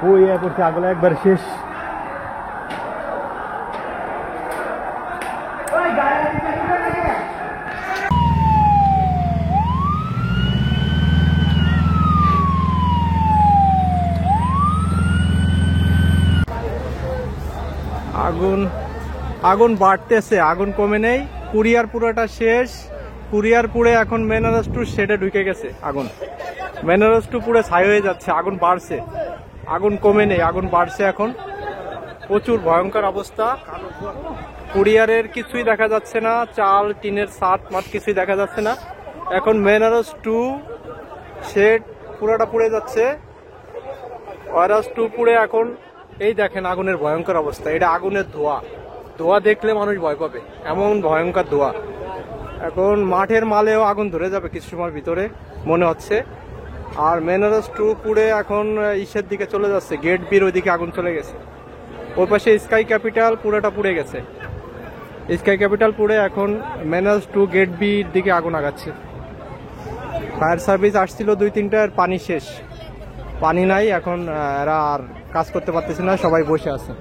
ওই পড়ছে আগলে একবার শেষ। আগুন আগুন বাড়তেছে, আগুন কমে নেই। কুরিয়ার পুরোটা শেষ। কুরিয়ার পুড়ে এখন মেনারস টু শেডে ঢুকে গেছে আগুন। মেনারস টু পুড়ে ছাই হয়ে যাচ্ছে, আগুন বাড়ছে, আগুন কমে নেই, আগুন বাড়ছে এখন। প্রচুর ভয়ঙ্কর অবস্থা। কুরিয়ারের কিছুই দেখা যাচ্ছে না, চাল টিনের ছাদ মাঠ কিছুই দেখা যাচ্ছে না। এখন মেনারস টু শেড পুরোটা পুড়ে যাচ্ছে। ওয়ারাস টু পুড়ে এখন এই দেখেন আগুনের ভয়ঙ্কর অবস্থা। এটা আগুনের ধোঁয়া, ধোঁয়া দেখলে মানুষ ভয় পাবে, এমন ভয়ঙ্কর ধোঁয়া। এখন মাঠের মালেও আগুন ধরে যাবে কিছু সময়ের ভিতরে মনে হচ্ছে। আর মেনারস টু পুড়ে এখন ইসের দিকে চলে যাচ্ছে, গেট বির ওইদিকে আগুন চলে গেছে। ওই পাশে স্কাই ক্যাপিটাল পুরোটা পুড়ে গেছে। স্কাই ক্যাপিটাল পুড়ে এখন মেনারস টু গেট বির দিকে আগুন আগাচ্ছে। ফায়ার সার্ভিস আসছিল 2-3টার, পানি শেষ, পানি নাই। এখন এরা আর কাজ করতে পারতেছে না, সবাই বসে আছে।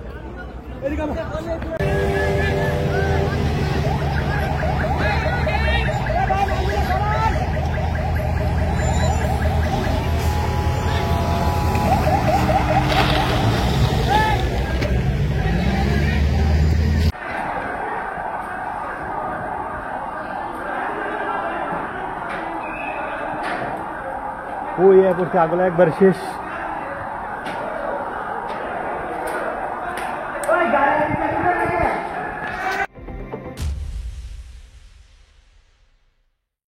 ওই পড়ছে আগলে একবার শেষ।